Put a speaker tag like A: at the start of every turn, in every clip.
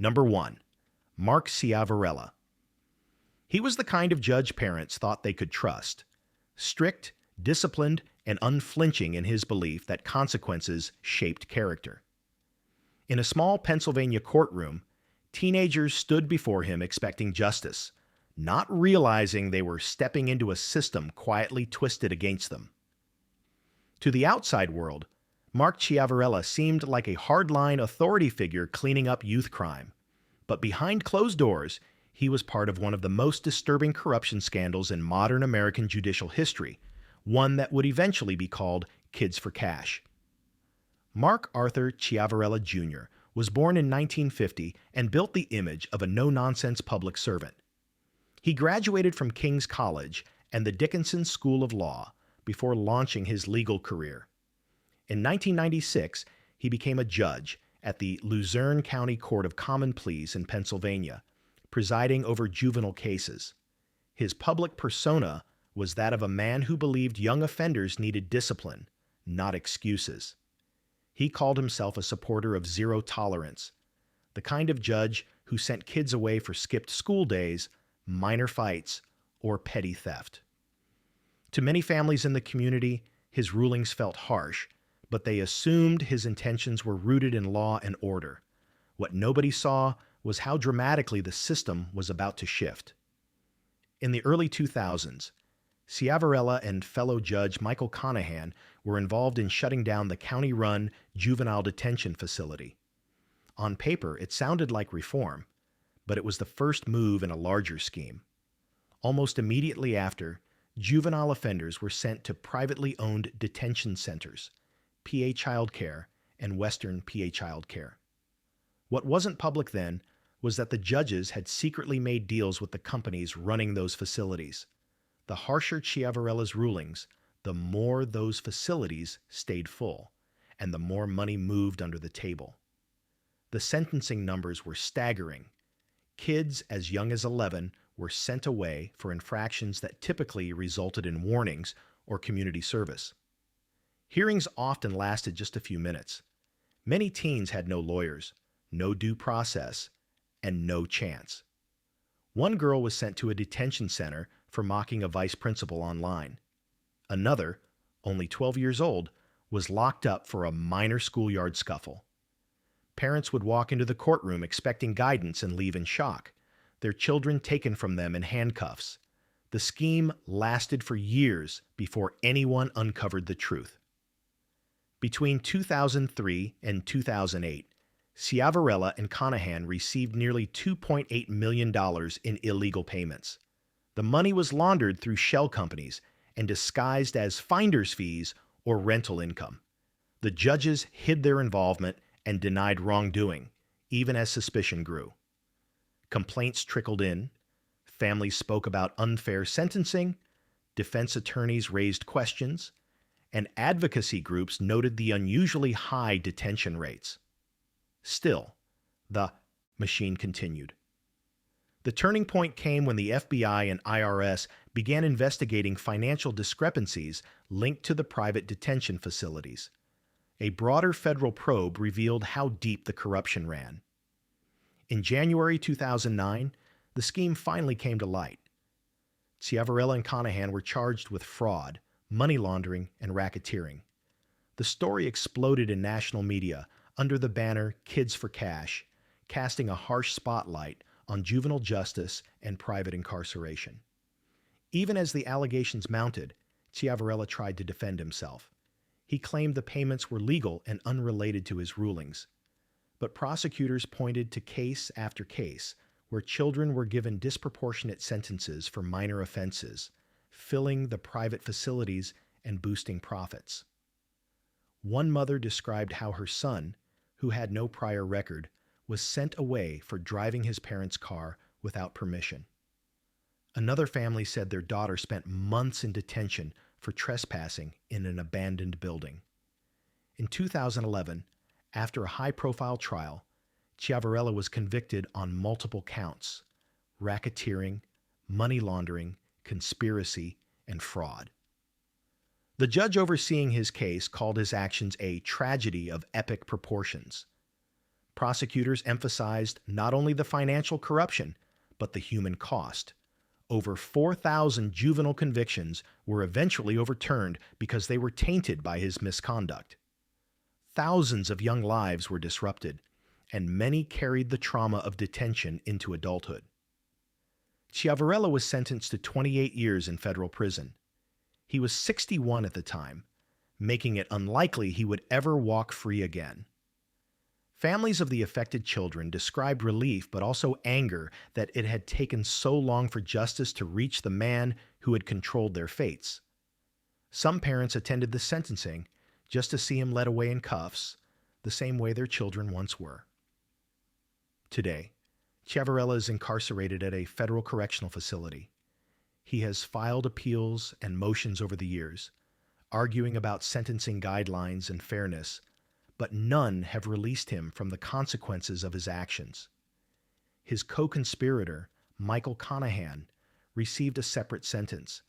A: Number 1. Mark Ciavarella. He was the kind of judge parents thought they could trust. Strict, disciplined, and unflinching in his belief that consequences shaped character. In a small Pennsylvania courtroom, teenagers stood before him expecting justice, not realizing they were stepping into a system quietly twisted against them. To the outside world, Mark Ciavarella seemed like a hardline authority figure cleaning up youth crime. But behind closed doors, he was part of one of the most disturbing corruption scandals in modern American judicial history, one that would eventually be called Kids for Cash. Mark Arthur Ciavarella Jr. was born in 1950 and built the image of a no-nonsense public servant. He graduated from King's College and the Dickinson School of Law before launching his legal career. In 1996, he became a judge at the Luzerne County Court of Common Pleas in Pennsylvania, presiding over juvenile cases. His public persona was that of a man who believed young offenders needed discipline, not excuses. He called himself a supporter of zero tolerance, the kind of judge who sent kids away for skipped school days, minor fights, or petty theft. To many families in the community, his rulings felt harsh, but they assumed his intentions were rooted in law and order. What nobody saw was how dramatically the system was about to shift. In the early 2000s, Ciavarella and fellow judge Michael Conahan were involved in shutting down the county-run juvenile detention facility. On paper, it sounded like reform, but it was the first move in a larger scheme. Almost immediately after, juvenile offenders were sent to privately owned detention centers, PA Childcare and Western PA Childcare. What wasn't public then was that the judges had secretly made deals with the companies running those facilities. The harsher Ciavarella's rulings, the more those facilities stayed full, and the more money moved under the table. The sentencing numbers were staggering. Kids as young as 11 were sent away for infractions that typically resulted in warnings or community service. Hearings often lasted just a few minutes. Many teens had no lawyers, no due process, and no chance. One girl was sent to a detention center for mocking a vice principal online. Another, only 12 years old, was locked up for a minor schoolyard scuffle. Parents would walk into the courtroom expecting guidance and leave in shock, their children taken from them in handcuffs. The scheme lasted for years before anyone uncovered the truth. Between 2003 and 2008, Ciavarella and Conahan received nearly $2.8 million in illegal payments. The money was laundered through shell companies and disguised as finder's fees or rental income. The judges hid their involvement and denied wrongdoing, even as suspicion grew. Complaints trickled in, families spoke about unfair sentencing, defense attorneys raised questions, and advocacy groups noted the unusually high detention rates. Still, the machine continued. The turning point came when the FBI and IRS began investigating financial discrepancies linked to the private detention facilities. A broader federal probe revealed how deep the corruption ran. In January 2009, the scheme finally came to light. Ciavarella and Conahan were charged with fraud, money laundering, and racketeering. The story exploded in national media under the banner Kids for Cash, casting a harsh spotlight on juvenile justice and private incarceration. Even as the allegations mounted, Ciavarella tried to defend himself. He claimed the payments were legal and unrelated to his rulings. But prosecutors pointed to case after case where children were given disproportionate sentences for minor offenses, filling the private facilities and boosting profits. One mother described how her son, who had no prior record, was sent away for driving his parents' car without permission. Another family said their daughter spent months in detention for trespassing in an abandoned building. In 2011, after a high-profile trial, Ciavarella was convicted on multiple counts: racketeering, money laundering, conspiracy, and fraud. The judge overseeing his case called his actions a tragedy of epic proportions. Prosecutors emphasized not only the financial corruption, but the human cost. Over 4,000 juvenile convictions were eventually overturned because they were tainted by his misconduct. Thousands of young lives were disrupted, and many carried the trauma of detention into adulthood. Ciavarella was sentenced to 28 years in federal prison. He was 61 at the time, making it unlikely he would ever walk free again. Families of the affected children described relief but also anger that it had taken so long for justice to reach the man who had controlled their fates. Some parents attended the sentencing just to see him led away in cuffs, the same way their children once were. Today, Ciavarella is incarcerated at a federal correctional facility. He has filed appeals and motions over the years, arguing about sentencing guidelines and fairness, but none have released him from the consequences of his actions. His co-conspirator, Michael Conahan, received a separate sentence,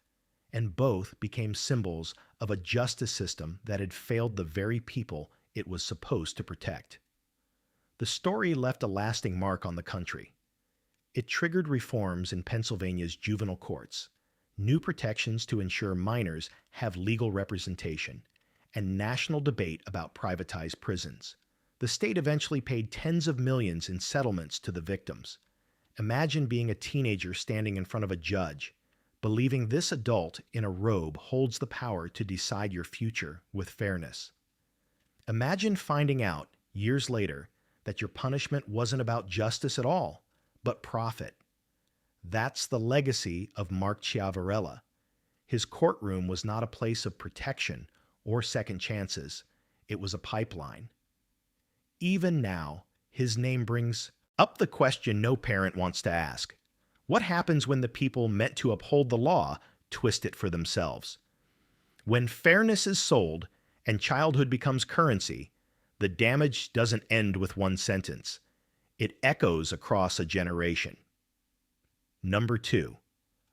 A: and both became symbols of a justice system that had failed the very people it was supposed to protect. The story left a lasting mark on the country. It triggered reforms in Pennsylvania's juvenile courts, new protections to ensure minors have legal representation, and national debate about privatized prisons. The state eventually paid tens of millions in settlements to the victims. Imagine being a teenager standing in front of a judge, believing this adult in a robe holds the power to decide your future with fairness. Imagine finding out, years later, that your punishment wasn't about justice at all, but profit. That's the legacy of Mark Ciavarella. His courtroom was not a place of protection or second chances. It was a pipeline. Even now, his name brings up the question no parent wants to ask. What happens when the people meant to uphold the law twist it for themselves? When fairness is sold and childhood becomes currency, the damage doesn't end with one sentence. It echoes across a generation. Number 2,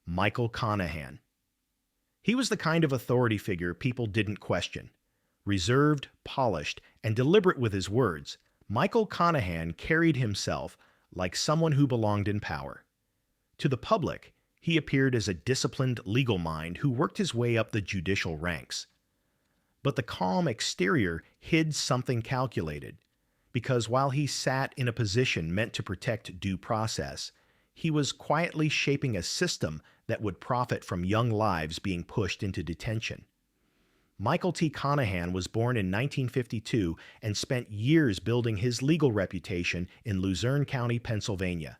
A: Michael Conahan. He was the kind of authority figure people didn't question. Reserved, polished, and deliberate with his words, Michael Conahan carried himself like someone who belonged in power. To the public, he appeared as a disciplined legal mind who worked his way up the judicial ranks. But the calm exterior hid something calculated, because while he sat in a position meant to protect due process, he was quietly shaping a system that would profit from young lives being pushed into detention. Michael T. Conahan was born in 1952 and spent years building his legal reputation in Luzerne County, Pennsylvania.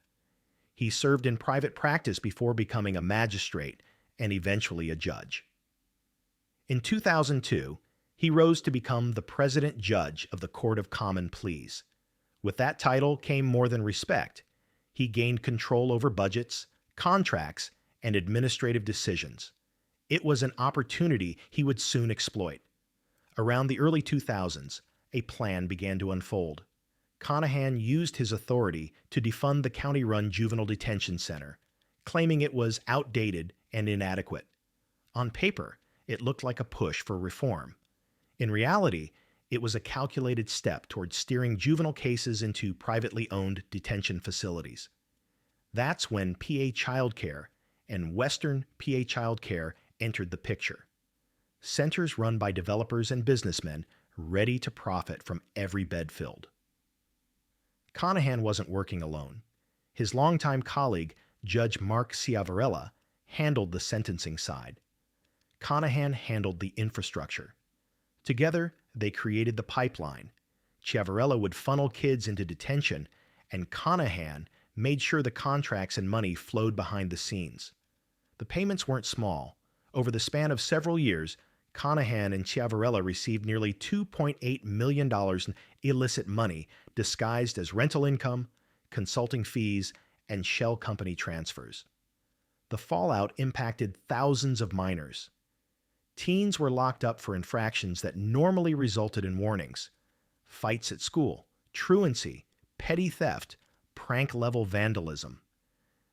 A: He served in private practice before becoming a magistrate and eventually a judge. In 2002, he rose to become the president judge of the Court of Common Pleas. With that title came more than respect. He gained control over budgets, contracts, and administrative decisions. It was an opportunity he would soon exploit. Around the early 2000s, a plan began to unfold. Conahan used his authority to defund the county-run juvenile detention center, claiming it was outdated and inadequate. On paper, it looked like a push for reform. In reality, it was a calculated step toward steering juvenile cases into privately owned detention facilities. That's when PA Childcare and Western PA Childcare entered the picture. Centers run by developers and businessmen ready to profit from every bed filled. Conahan wasn't working alone. His longtime colleague, Judge Mark Ciavarella, handled the sentencing side. Conahan handled the infrastructure. Together, they created the pipeline. Ciavarella would funnel kids into detention, and Conahan made sure the contracts and money flowed behind the scenes. The payments weren't small. Over the span of several years, Conahan and Ciavarella received nearly $2.8 million in illicit money disguised as rental income, consulting fees, and shell company transfers. The fallout impacted thousands of minors. Teens were locked up for infractions that normally resulted in warnings: fights at school, truancy, petty theft, prank-level vandalism.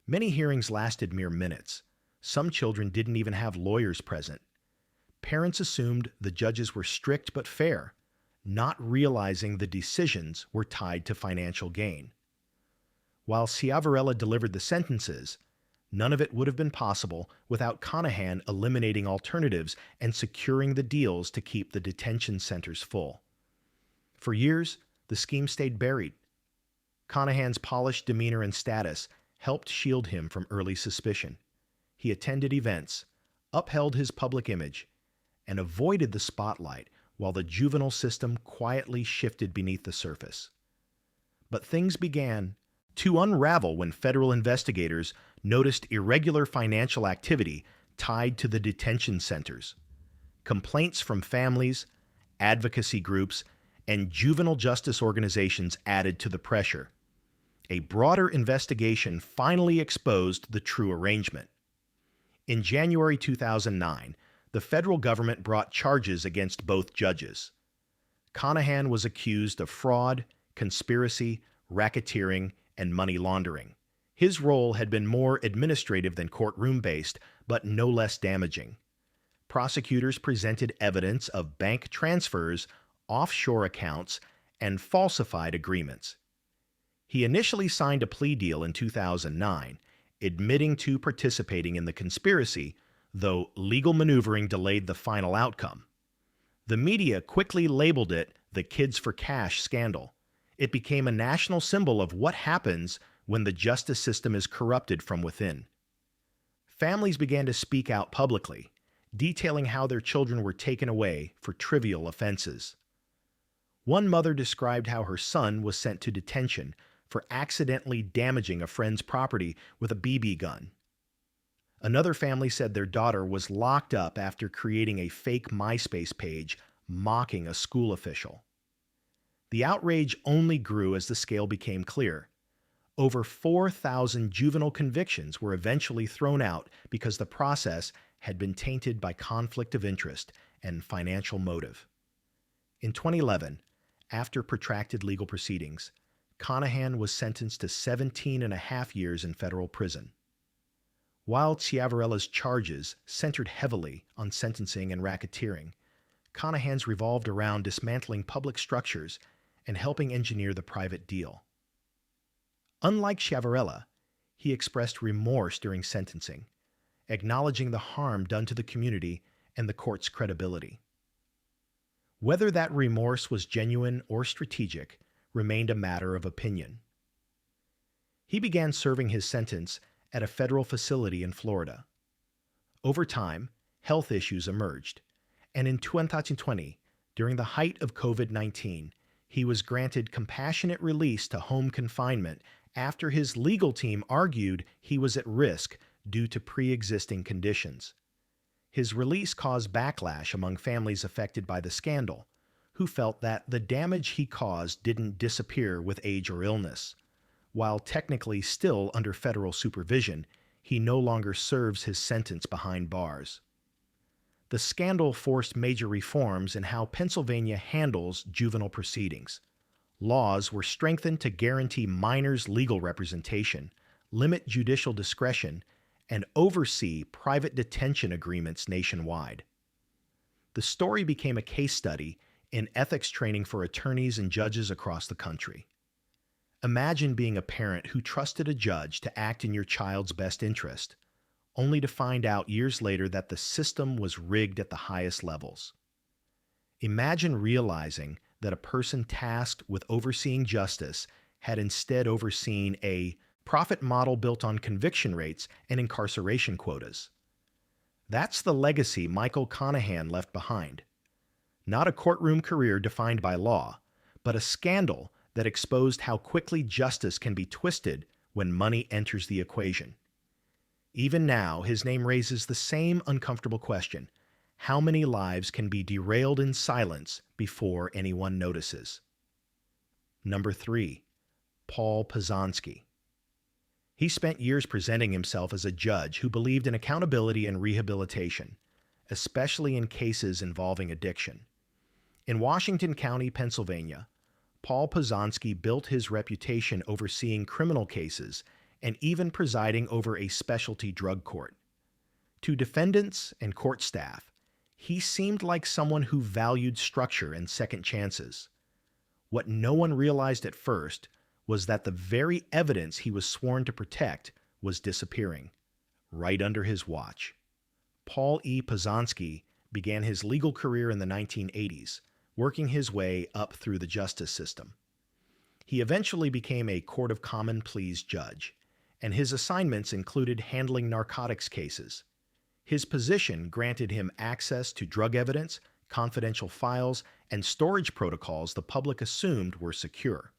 A: Many hearings lasted mere minutes. Some children didn't even have lawyers present. Parents assumed the judges were strict but fair. not realizing the decisions were tied to financial gain. While Ciavarella delivered the sentences, none of it would have been possible without Conahan eliminating alternatives and securing the deals to keep the detention centers full. For years, the scheme stayed buried. Conahan's polished demeanor and status helped shield him from early suspicion. He attended events, upheld his public image, and avoided the spotlight while the juvenile system quietly shifted beneath the surface. But things began to unravel when federal investigators noticed irregular financial activity tied to the detention centers. Complaints from families, advocacy groups, and juvenile justice organizations added to the pressure. A broader investigation finally exposed the true arrangement. In January 2009, the federal government brought charges against both judges. Conahan was accused of fraud, conspiracy, racketeering, and money laundering. His role had been more administrative than courtroom-based, but no less damaging. Prosecutors presented evidence of bank transfers, offshore accounts, and falsified agreements. He initially signed a plea deal in 2009, admitting to participating in the conspiracy, though legal maneuvering delayed the final outcome. The media quickly labeled it the Kids for Cash scandal. It became a national symbol of what happens when the justice system is corrupted from within. Families began to speak out publicly, detailing how their children were taken away for trivial offenses. One mother described how her son was sent to detention for accidentally damaging a friend's property with a BB gun. Another family said their daughter was locked up after creating a fake MySpace page mocking a school official. The outrage only grew as the scale became clear. Over 4,000 juvenile convictions were eventually thrown out because the process had been tainted by conflict of interest and financial motive. In 2011, after protracted legal proceedings, Conahan was sentenced to 17 and a half years in federal prison. While Ciavarella's charges centered heavily on sentencing and racketeering, Conahan's revolved around dismantling public structures and helping engineer the private deal. Unlike Ciavarella, he expressed remorse during sentencing, acknowledging the harm done to the community and the court's credibility. Whether that remorse was genuine or strategic remained a matter of opinion. He began serving his sentence at a federal facility in Florida. Over time, health issues emerged, and in 2020, during the height of COVID-19, he was granted compassionate release to home confinement after his legal team argued he was at risk due to pre-existing conditions. His release caused backlash among families affected by the scandal, who felt that the damage he caused didn't disappear with age or illness. While technically still under federal supervision, he no longer serves his sentence behind bars. The scandal forced major reforms in how Pennsylvania handles juvenile proceedings. Laws were strengthened to guarantee minors legal representation, limit judicial discretion, and oversee private detention agreements nationwide. The story became a case study in ethics training for attorneys and judges across the country. Imagine being a parent who trusted a judge to act in your child's best interest, only to find out years later that the system was rigged at the highest levels. Imagine realizing that a person tasked with overseeing justice had instead overseen a profit model built on conviction rates and incarceration quotas. That's the legacy Michael Conahan left behind. Not a courtroom career defined by law, but a scandal that exposed how quickly justice can be twisted when money enters the equation. Even now, his name raises the same uncomfortable question: how many lives can be derailed in silence before anyone notices? Number 3, Paul Pozonsky. He spent years presenting himself as a judge who believed in accountability and rehabilitation, especially in cases involving addiction. In Washington County, Pennsylvania, Paul Pozonsky built his reputation overseeing criminal cases and even presiding over a specialty drug court. To defendants and court staff, He seemed like someone who valued structure and second chances. What no one realized at first was that the very evidence he was sworn to protect was disappearing, right under his watch. Paul E. Pozonsky began his legal career in the 1980s, working his way up through the justice system. He eventually became a Court of Common Pleas judge, and his assignments included handling narcotics cases. His position granted him access to drug evidence, confidential files, and storage protocols the public assumed were secure.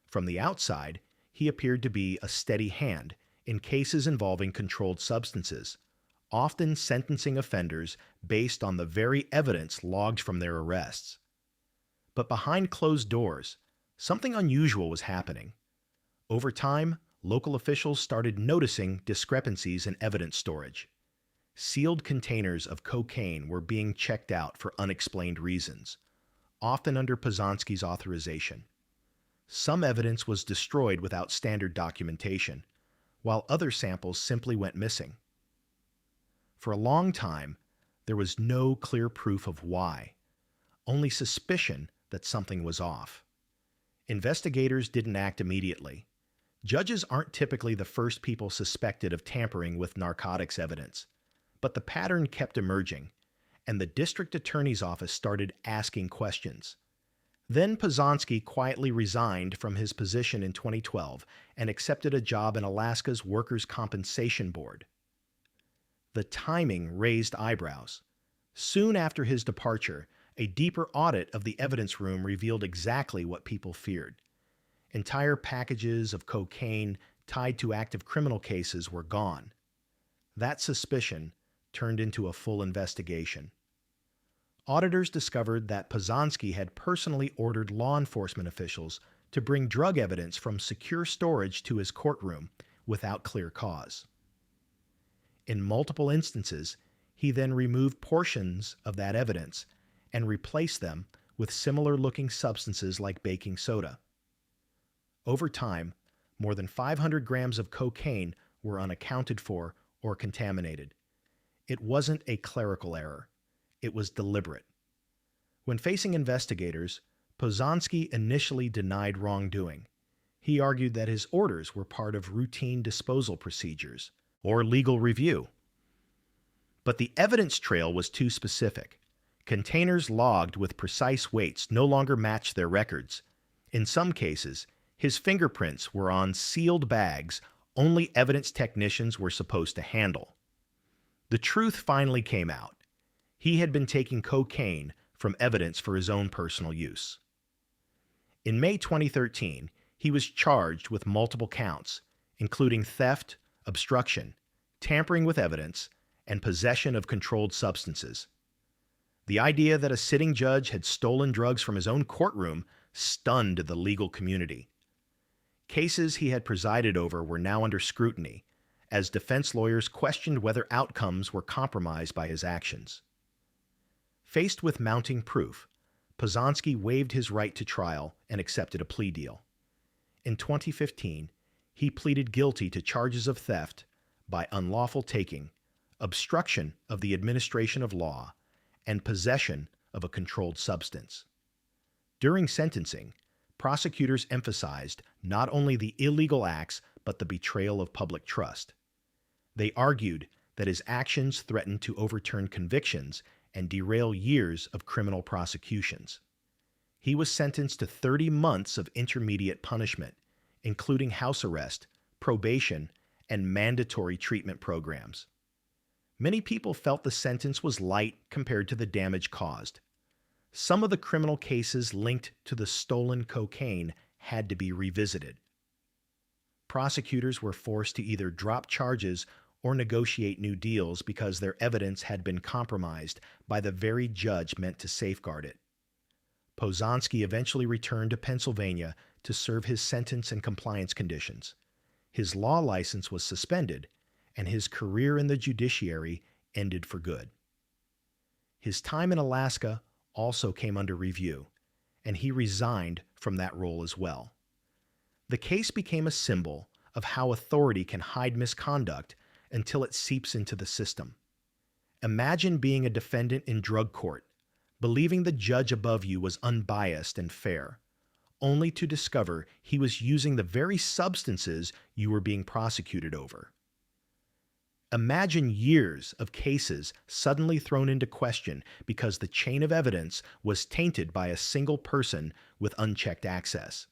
A: From the outside, he appeared to be a steady hand in cases involving controlled substances, often sentencing offenders based on the very evidence logged from their arrests. But behind closed doors, something unusual was happening. Over time, local officials started noticing discrepancies in evidence storage. Sealed containers of cocaine were being checked out for unexplained reasons, often under Pozonsky's authorization. Some evidence was destroyed without standard documentation, while other samples simply went missing. For a long time, there was no clear proof of why, only suspicion that something was off. Investigators didn't act immediately. Judges aren't typically the first people suspected of tampering with narcotics evidence, but the pattern kept emerging, and the district attorney's office started asking questions. Then Pozonsky quietly resigned from his position in 2012 and accepted a job in Alaska's Workers' Compensation Board. The timing raised eyebrows. Soon after his departure, a deeper audit of the evidence room revealed exactly what people feared. Entire packages of cocaine tied to active criminal cases were gone. That suspicion turned into a full investigation. Auditors discovered that Pozonsky had personally ordered law enforcement officials to bring drug evidence from secure storage to his courtroom without clear cause. In multiple instances, he then removed portions of that evidence and replaced them with similar-looking substances like baking soda. Over time, more than 500 grams of cocaine were unaccounted for or contaminated. It wasn't a clerical error. It was deliberate. When facing investigators, Pozonsky initially denied wrongdoing. He argued that his orders were part of routine disposal procedures or legal review. But the evidence trail was too specific. Containers logged with precise weights no longer matched their records. In some cases, his fingerprints were on sealed bags only evidence technicians were supposed to handle. The truth finally came out. He had been taking cocaine from evidence for his own personal use. In May 2013, he was charged with multiple counts, including theft, obstruction, tampering with evidence, and possession of controlled substances. The idea that a sitting judge had stolen drugs from his own courtroom stunned the legal community. Cases he had presided over were now under scrutiny, as defense lawyers questioned whether outcomes were compromised by his actions. Faced with mounting proof, Pozonsky waived his right to trial and accepted a plea deal. In 2015, he pleaded guilty to charges of theft by unlawful taking, obstruction of the administration of law, and possession of a controlled substance. During sentencing, prosecutors emphasized not only the illegal acts but the betrayal of public trust. They argued that his actions threatened to overturn convictions and derail years of criminal prosecutions. He was sentenced to 30 months of intermediate punishment, including house arrest, probation, and mandatory treatment programs. Many people felt the sentence was light compared to the damage caused. Some of the criminal cases linked to the stolen cocaine had to be revisited. Prosecutors were forced to either drop charges or negotiate new deals because their evidence had been compromised by the very judge meant to safeguard it. Pozonsky eventually returned to Pennsylvania to serve his sentence and compliance conditions. His law license was suspended, and his career in the judiciary ended for good. His time in Alaska also came under review, and he resigned from that role as well. The case became a symbol of how authority can hide misconduct until it seeps into the system. Imagine being a defendant in drug court, believing the judge above you was unbiased and fair, only to discover he was using the very substances you were being prosecuted over. Imagine years of cases suddenly thrown into question because the chain of evidence was tainted by a single person with unchecked access.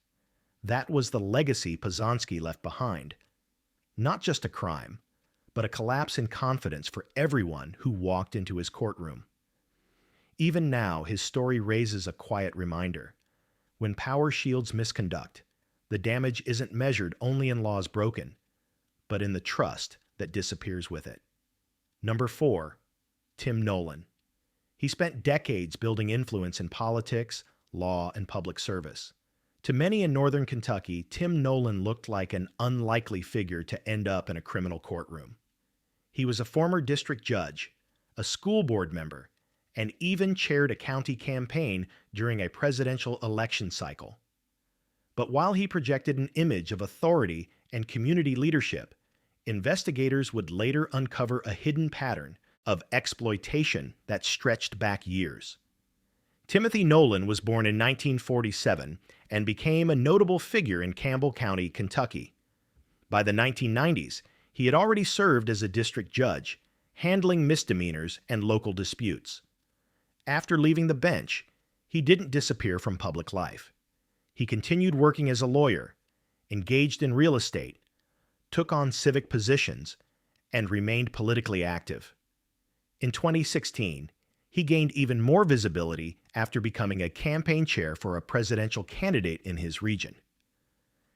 A: That was the legacy Pozonsky left behind. Not just a crime, but a collapse in confidence for everyone who walked into his courtroom. Even now, his story raises a quiet reminder. When power shields misconduct, the damage isn't measured only in laws broken, but in the trust that disappears with it. Number 4, Tim Nolan. He spent decades building influence in politics, law, and public service. To many in northern Kentucky, Tim Nolan looked like an unlikely figure to end up in a criminal courtroom. He was a former district judge, a school board member, and even chaired a county campaign during a presidential election cycle. But while he projected an image of authority and community leadership, investigators would later uncover a hidden pattern of exploitation that stretched back years. Timothy Nolan was born in 1947 and became a notable figure in Campbell County, Kentucky. By the 1990s, he had already served as a district judge, handling misdemeanors and local disputes. After leaving the bench, he didn't disappear from public life. He continued working as a lawyer, engaged in real estate, took on civic positions, and remained politically active. In 2016, he gained even more visibility after becoming a campaign chair for a presidential candidate in his region.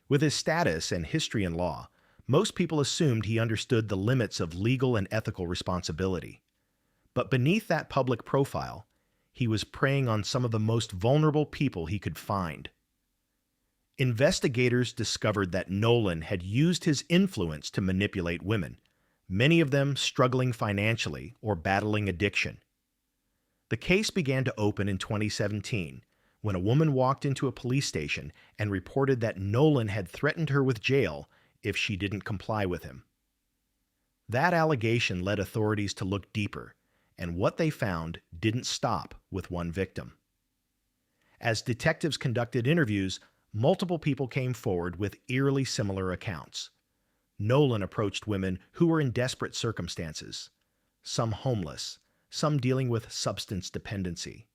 A: With his status and history in law, most people assumed he understood the limits of legal and ethical responsibility. But beneath that public profile, he was preying on some of the most vulnerable people he could find. Investigators discovered that Nolan had used his influence to manipulate women, many of them struggling financially or battling addiction. The case began to open in 2017 when a woman walked into a police station and reported that Nolan had threatened her with jail if she didn't comply with him. That allegation led authorities to look deeper, and what they found didn't stop with one victim. As detectives conducted interviews, multiple people came forward with eerily similar accounts. Nolan approached women who were in desperate circumstances, some homeless, some dealing with substance dependency,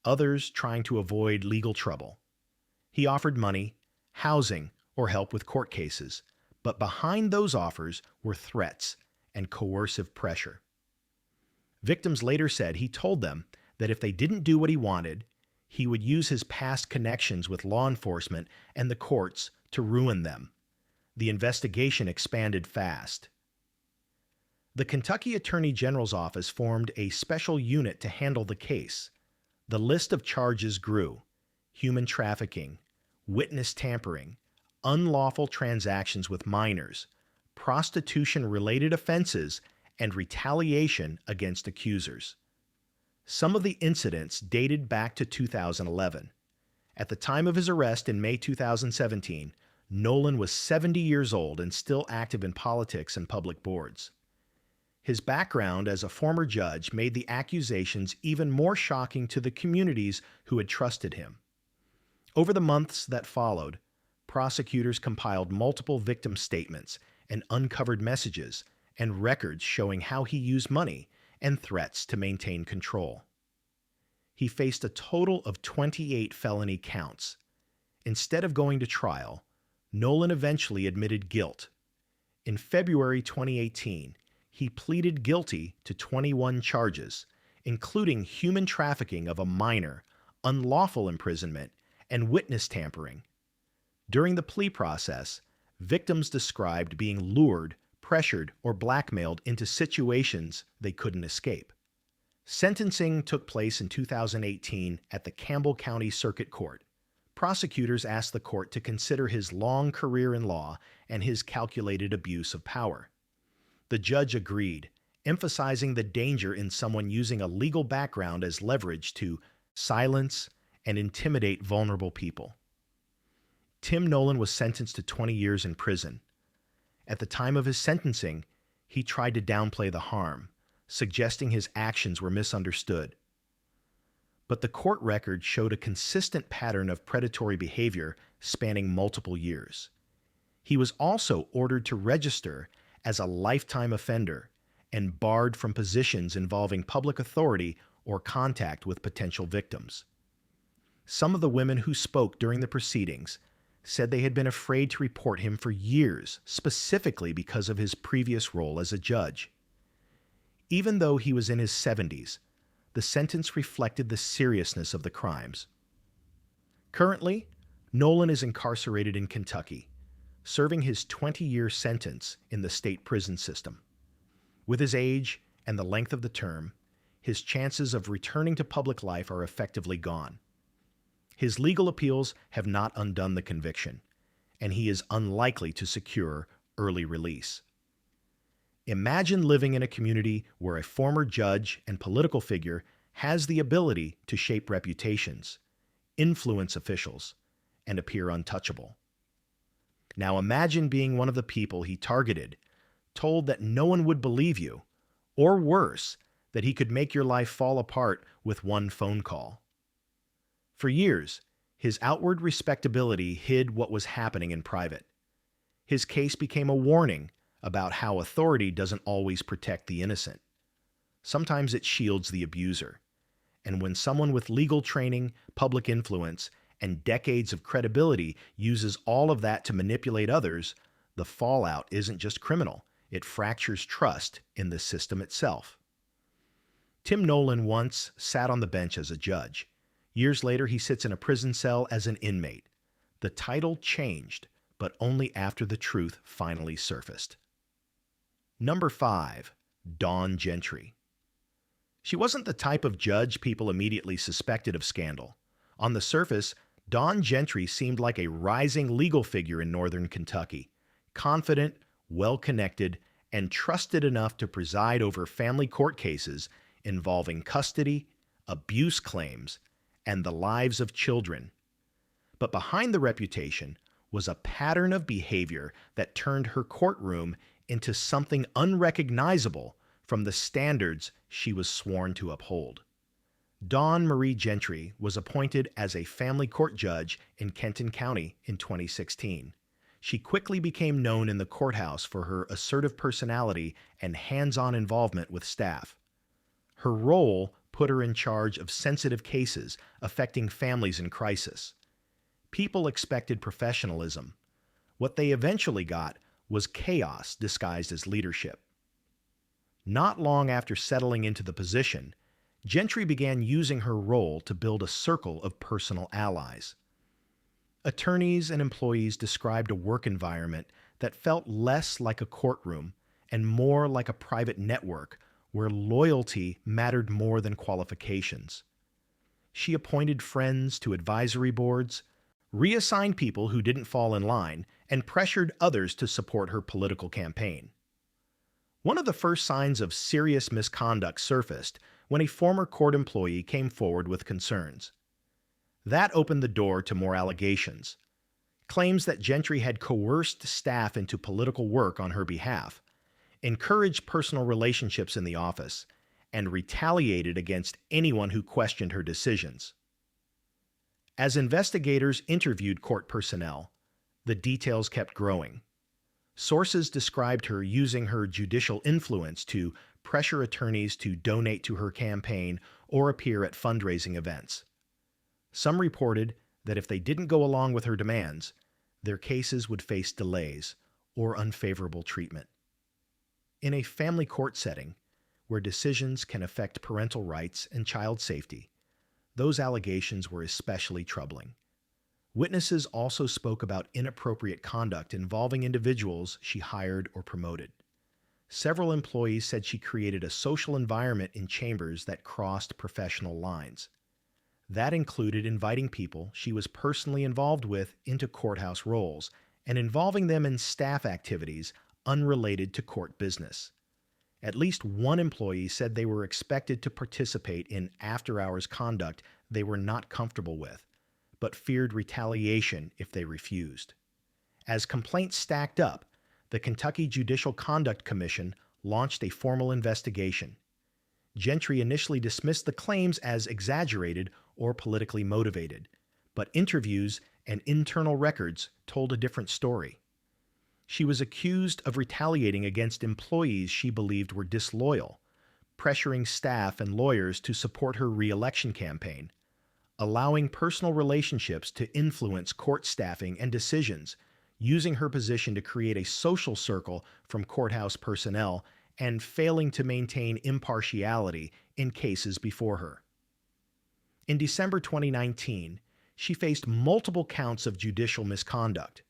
A: others trying to avoid legal trouble. He offered money, housing, or help with court cases, but behind those offers were threats and coercive pressure. Victims later said he told them that if they didn't do what he wanted, he would use his past connections with law enforcement and the courts to ruin them. The investigation expanded fast. The Kentucky Attorney General's office formed a special unit to handle the case. The list of charges grew: human trafficking, witness tampering, unlawful transactions with minors, prostitution-related offenses, and retaliation against accusers. Some of the incidents dated back to 2011. At the time of his arrest in May 2017, Nolan was 70 years old and still active in politics and public boards. His background as a former judge made the accusations even more shocking to the communities who had trusted him. Over the months that followed, prosecutors compiled multiple victim statements and uncovered messages and records showing how he used money and threats to maintain control. He faced a total of 28 felony counts. Instead of going to trial, Nolan eventually admitted guilt. In February 2018, he pleaded guilty to 21 charges, including human trafficking of a minor, unlawful imprisonment, and witness tampering. During the plea process, victims described being lured, pressured, or blackmailed into situations they couldn't escape. Sentencing took place in 2018 at the Campbell County Circuit Court. Prosecutors asked the court to consider his long career in law and his calculated abuse of power. The judge agreed, emphasizing the danger in someone using a legal background as leverage to silence and intimidate vulnerable people. Tim Nolan was sentenced to 20 years in prison. At the time of his sentencing, he tried to downplay the harm, suggesting his actions were misunderstood. But the court record showed a consistent pattern of predatory behavior spanning multiple years. He was also ordered to register as a lifetime offender and barred from positions involving public authority or contact with potential victims. Some of the women who spoke during the proceedings said they had been afraid to report him for years, specifically because of his previous role as a judge. Even though he was in his 70s, the sentence reflected the seriousness of the crimes. Currently, Nolan is incarcerated in Kentucky, serving his 20-year sentence in the state prison system. With his age and the length of the term, his chances of returning to public life are effectively gone. His legal appeals have not undone the conviction, and he is unlikely to secure early release. Imagine living in a community where a former judge and political figure has the ability to shape reputations, influence officials, and appear untouchable. Now imagine being one of the people he targeted, told that no one would believe you, or worse, that he could make your life fall apart with one phone call. For years, his outward respectability hid what was happening in private. His case became a warning about how authority doesn't always protect the innocent. Sometimes it shields the abuser. And when someone with legal training, public influence, and decades of credibility uses all of that to manipulate others, the fallout isn't just criminal. It fractures trust in the system itself. Tim Nolan once sat on the bench as a judge. Years later, he sits in a prison cell as an inmate. The title changed, but only after the truth finally surfaced. Number 5. Dawn Gentry. She wasn't the type of judge people immediately suspected of scandal. On the surface, Dawn Gentry seemed like a rising legal figure in northern Kentucky, confident, well-connected, and trusted enough to preside over family court cases involving custody, abuse claims, and the lives of children. But behind the reputation was a pattern of behavior that turned her courtroom into something unrecognizable from the standards she was sworn to uphold. Dawn Marie Gentry was appointed as a family court judge in Kenton County in 2016. She quickly became known in the courthouse for her assertive personality and hands-on involvement with staff. Her role put her in charge of sensitive cases affecting families in crisis. People expected professionalism. What they eventually got was chaos disguised as leadership. Not long after settling into the position, Gentry began using her role to build a circle of personal allies. Attorneys and employees described a work environment that felt less like a courtroom and more like a private network where loyalty mattered more than qualifications. She appointed friends to advisory boards, reassigned people who didn't fall in line, and pressured others to support her political campaign. One of the first signs of serious misconduct surfaced when a former court employee came forward with concerns. That opened the door to more allegations. Claims that Gentry had coerced staff into political work on her behalf, encouraged personal relationships in the office, and retaliated against anyone who questioned her decisions. As investigators interviewed court personnel, the details kept growing. Sources described her using her judicial influence to pressure attorneys to donate to her campaign or appear at fundraising events. Some reported that if they didn't go along with her demands, their cases would face delays or unfavorable treatment. In a family court setting, where decisions can affect parental rights and child safety, those allegations were especially troubling. Witnesses also spoke about inappropriate conduct involving individuals she hired or promoted. Several employees said she created a social environment in chambers that crossed professional lines. That included inviting people she was personally involved with into courthouse roles and involving them in staff activities unrelated to court business. At least one employee said they were expected to participate in after-hours conduct they were not comfortable with, but feared retaliation if they refused. As complaints stacked up, the Kentucky Judicial Conduct Commission launched a formal investigation. Gentry initially dismissed the claims as exaggerated or politically motivated, but interviews and internal records told a different story. She was accused of retaliating against employees she believed were disloyal, pressuring staff and lawyers to support her re-election campaign, allowing personal relationships to influence court staffing and decisions, using her position to create a social circle from courthouse personnel, and failing to maintain impartiality in cases before her. In December 2019, she faced multiple counts of judicial misconduct.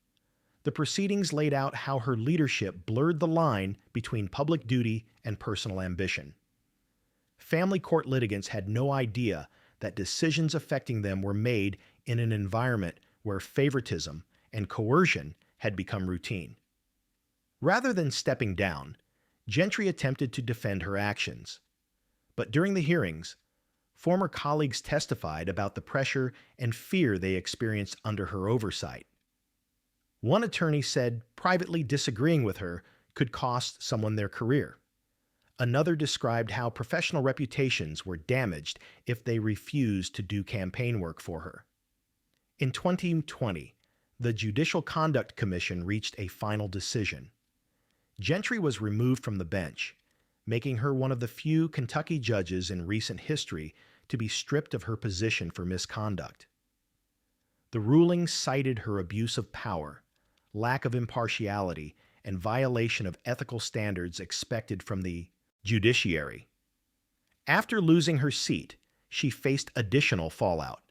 A: The proceedings laid out how her leadership blurred the line between public duty and personal ambition. Family court litigants had no idea that decisions affecting them were made in an environment where favoritism and coercion had become routine. Rather than stepping down, Gentry attempted to defend her actions. But during the hearings, former colleagues testified about the pressure and fear they experienced under her oversight. One attorney said privately disagreeing with her could cost someone their career. Another described how professional reputations were damaged if they refused to do campaign work for her. In 2020, the Judicial Conduct Commission reached a final decision. Gentry was removed from the bench, making her one of the few Kentucky judges in recent history to be stripped of her position for misconduct. The ruling cited her abuse of power, lack of impartiality, and violation of ethical standards expected from the judiciary. After losing her seat, she faced additional fallout.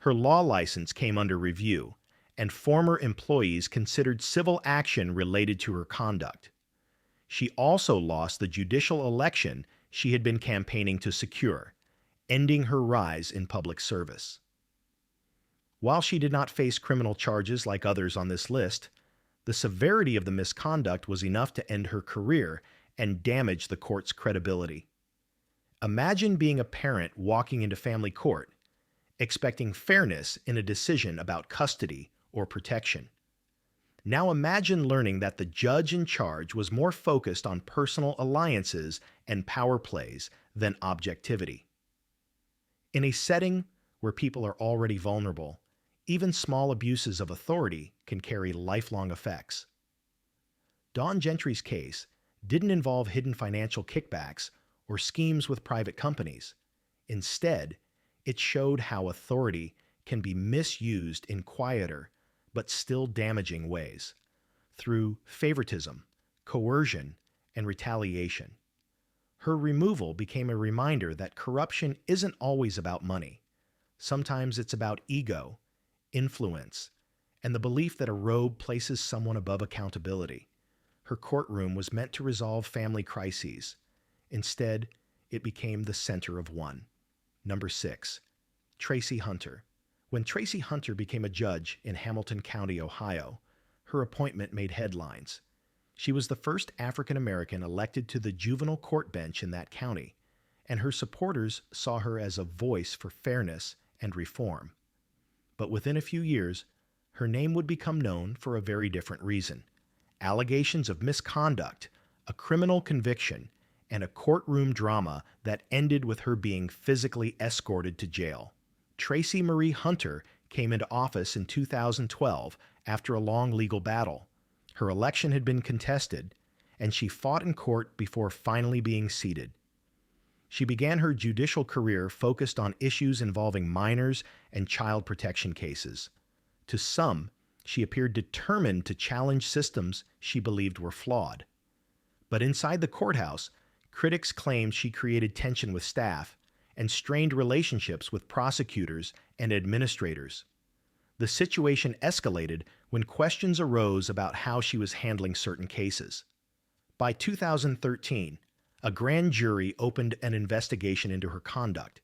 A: Her law license came under review, and former employees considered civil action related to her conduct. She also lost the judicial election she had been campaigning to secure, ending her rise in public service. While she did not face criminal charges like others on this list, the severity of the misconduct was enough to end her career and damage the court's credibility. Imagine being a parent walking into family court, expecting fairness in a decision about custody or protection. Now imagine learning that the judge in charge was more focused on personal alliances and power plays than objectivity. In a setting where people are already vulnerable, even small abuses of authority can carry lifelong effects. Dawn Gentry's case didn't involve hidden financial kickbacks or schemes with private companies. Instead, it showed how authority can be misused in quieter but still damaging ways, through favoritism, coercion, and retaliation. Her removal became a reminder that corruption isn't always about money. Sometimes it's about ego, influence, and the belief that a robe places someone above accountability. Her courtroom was meant to resolve family crises. Instead, it became the center of one. Number 6. Tracie Hunter. When Tracie Hunter became a judge in Hamilton County, Ohio, her appointment made headlines. She was the first African American elected to the juvenile court bench in that county, and her supporters saw her as a voice for fairness and reform. But within a few years, her name would become known for a very different reason: allegations of misconduct, a criminal conviction, and a courtroom drama that ended with her being physically escorted to jail. Tracie Marie Hunter came into office in 2012 after a long legal battle. Her election had been contested, and she fought in court before finally being seated. She began her judicial career focused on issues involving minors and child protection cases. To some, she appeared determined to challenge systems she believed were flawed. But inside the courthouse, critics claimed she created tension with staff and strained relationships with prosecutors and administrators. The situation escalated when questions arose about how she was handling certain cases. By 2013, a grand jury opened an investigation into her conduct.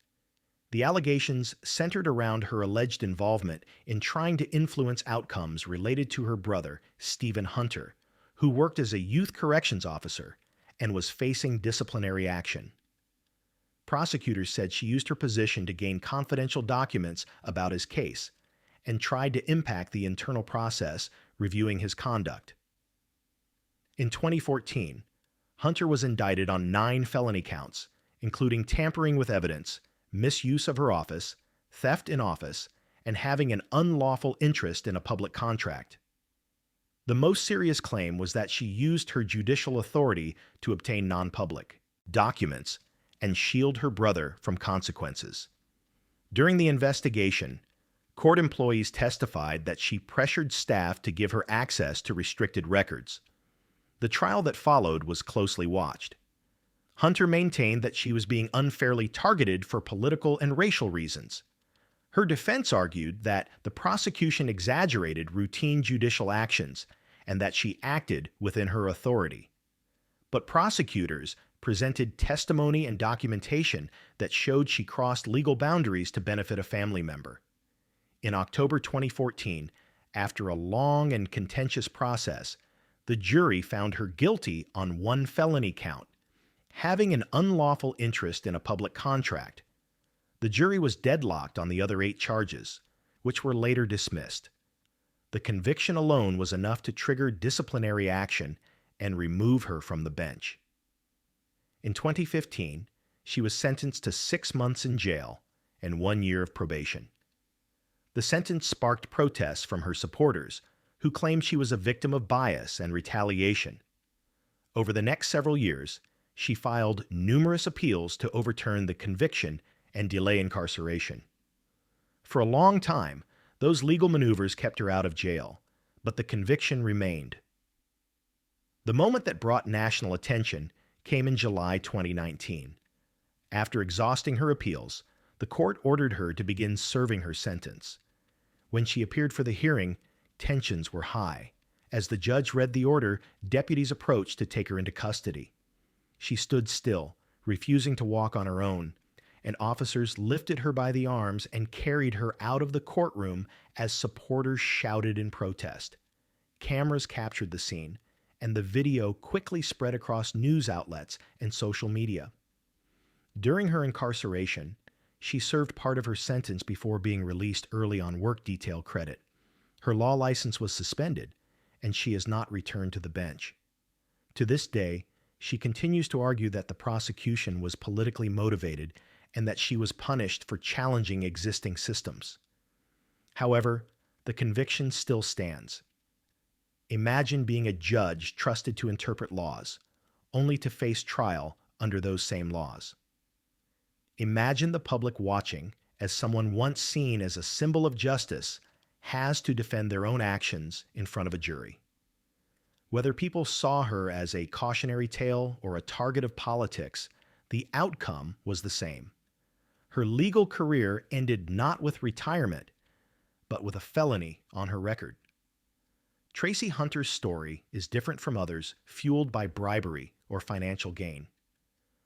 A: The allegations centered around her alleged involvement in trying to influence outcomes related to her brother, Stephen Hunter, who worked as a youth corrections officer and was facing disciplinary action. Prosecutors said she used her position to gain confidential documents about his case and tried to impact the internal process reviewing his conduct. In 2014, Hunter was indicted on 9 felony counts, including tampering with evidence, misuse of her office, theft in office, and having an unlawful interest in a public contract. The most serious claim was that she used her judicial authority to obtain non-public documents and shield her brother from consequences. During the investigation, court employees testified that she pressured staff to give her access to restricted records. The trial that followed was closely watched. Hunter maintained that she was being unfairly targeted for political and racial reasons. Her defense argued that the prosecution exaggerated routine judicial actions and that she acted within her authority. But prosecutors presented testimony and documentation that showed she crossed legal boundaries to benefit a family member. In October 2014, after a long and contentious process, the jury found her guilty on one felony count, having an unlawful interest in a public contract. The jury was deadlocked on the other 8 charges, which were later dismissed. The conviction alone was enough to trigger disciplinary action and remove her from the bench. In 2015, she was sentenced to 6 months in jail and 1 year of probation. The sentence sparked protests from her supporters, who claimed she was a victim of bias and retaliation. Over the next several years, she filed numerous appeals to overturn the conviction and delay incarceration. For a long time, those legal maneuvers kept her out of jail, but the conviction remained. The moment that brought national attention came in July 2019. After exhausting her appeals, the court ordered her to begin serving her sentence. When she appeared for the hearing, tensions were high. As the judge read the order, deputies approached to take her into custody. She stood still, refusing to walk on her own, and officers lifted her by the arms and carried her out of the courtroom as supporters shouted in protest. Cameras captured the scene, and the video quickly spread across news outlets and social media. During her incarceration, she served part of her sentence before being released early on work detail credit. Her law license was suspended, and she has not returned to the bench. To this day, she continues to argue that the prosecution was politically motivated and that she was punished for challenging existing systems. However, the conviction still stands. Imagine being a judge trusted to interpret laws, only to face trial under those same laws. Imagine the public watching as someone once seen as a symbol of justice has to defend their own actions in front of a jury. Whether people saw her as a cautionary tale or a target of politics, the outcome was the same. Her legal career ended not with retirement, but with a felony on her record. Tracie Hunter's story is different from others fueled by bribery or financial gain.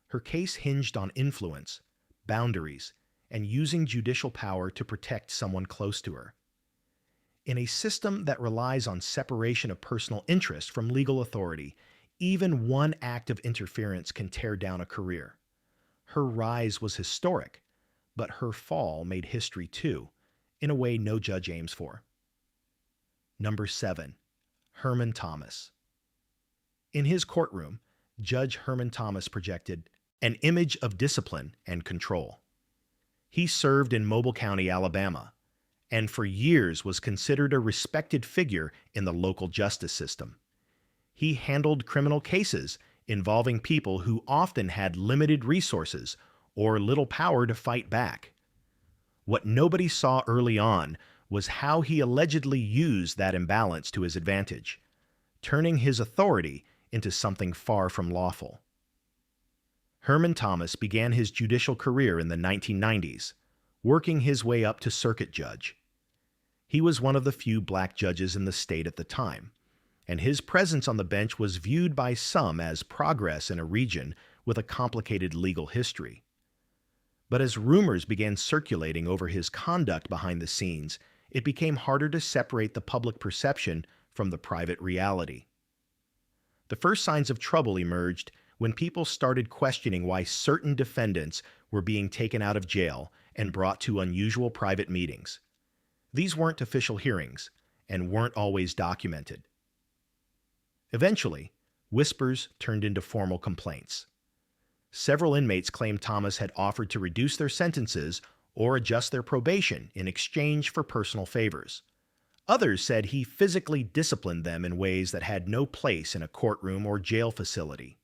A: Her case hinged on influence, boundaries, and using judicial power to protect someone close to her. In a system that relies on separation of personal interest from legal authority, even one act of interference can tear down a career. Her rise was historic, but her fall made history too, in a way no judge aims for. Number 7. Herman Thomas. In his courtroom, Judge Herman Thomas projected an image of discipline and control. He served in Mobile County, Alabama, and for years was considered a respected figure in the local justice system. He handled criminal cases involving people who often had limited resources or little power to fight back. What nobody saw early on was how he allegedly used that imbalance to his advantage, turning his authority into something far from lawful. Herman Thomas began his judicial career in the 1990s, working his way up to circuit judge. He was one of the few black judges in the state at the time, and his presence on the bench was viewed by some as progress in a region with a complicated legal history. But as rumors began circulating over his conduct behind the scenes, it became harder to separate the public perception from the private reality. The first signs of trouble emerged when people started questioning why certain defendants were being taken out of jail and brought to unusual private meetings. These weren't official hearings and weren't always documented. Eventually, whispers turned into formal complaints. Several inmates claimed Thomas had offered to reduce their sentences or adjust their probation in exchange for personal favors. Others said he physically disciplined them in ways that had no place in a courtroom or jail facility.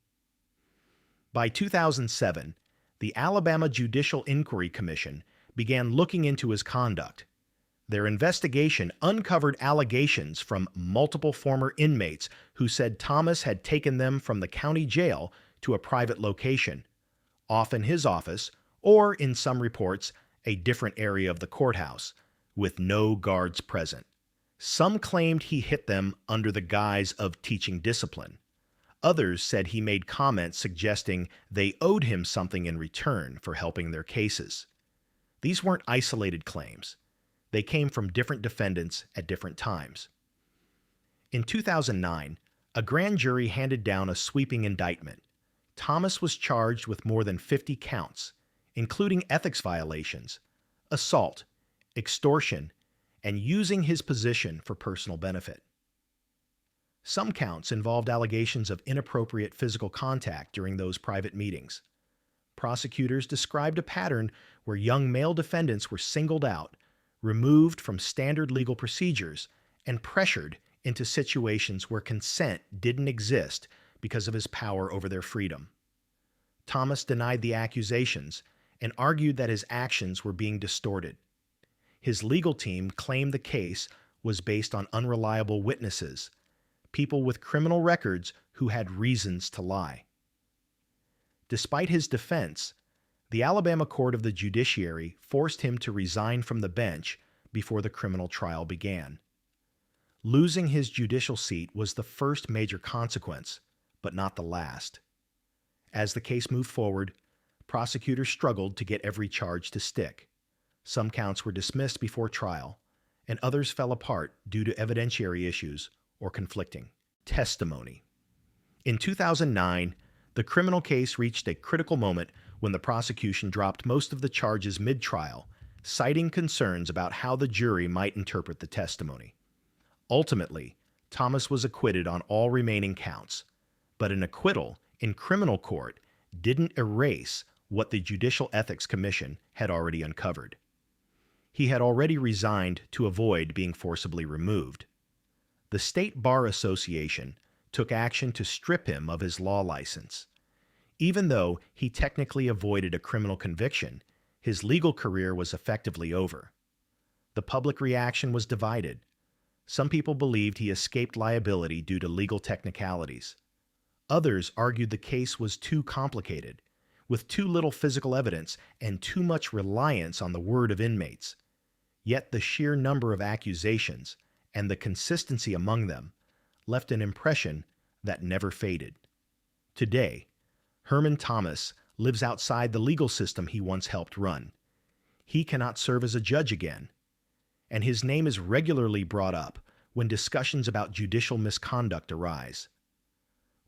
A: By 2007, the Alabama Judicial Inquiry Commission began looking into his conduct. Their investigation uncovered allegations from multiple former inmates who said Thomas had taken them from the county jail to a private location, often his office, or, in some reports, a different area of the courthouse, with no guards present. Some claimed he hit them under the guise of teaching discipline. Others said he made comments suggesting they owed him something in return for helping their cases. These weren't isolated claims. They came from different defendants at different times. In 2009, a grand jury handed down a sweeping indictment. Thomas was charged with more than 50 counts, including ethics violations, assault, extortion, and using his position for personal benefit. Some counts involved allegations of inappropriate physical contact during those private meetings. Prosecutors described a pattern where young male defendants were singled out, removed from standard legal procedures, and pressured into situations where consent didn't exist because of his power over their freedom. Thomas denied the accusations and argued that his actions were being distorted. His legal team claimed the case was based on unreliable witnesses, people with criminal records who had reasons to lie. Despite his defense, the Alabama Court of the Judiciary forced him to resign from the bench before the criminal trial began. Losing his judicial seat was the first major consequence, but not the last. As the case moved forward, prosecutors struggled to get every charge to stick. Some counts were dismissed before trial, and others fell apart due to evidentiary issues or conflicting testimony. In 2009, the criminal case reached a critical moment when the prosecution dropped most of the charges mid-trial, citing concerns about how the jury might interpret the testimony. Ultimately, Thomas was acquitted on all remaining counts, but an acquittal in criminal court didn't erase what the Judicial Ethics Commission had already uncovered. He had already resigned to avoid being forcibly removed. The State Bar Association took action to strip him of his law license. Even though he technically avoided a criminal conviction, his legal career was effectively over. The public reaction was divided. Some people believed he escaped liability due to legal technicalities. Others argued the case was too complicated, with too little physical evidence and too much reliance on the word of inmates. Yet the sheer number of accusations and the consistency among them left an impression that never faded. Today, Herman Thomas lives outside the legal system he once helped run. He cannot serve as a judge again, and his name is regularly brought up when discussions about judicial misconduct arise.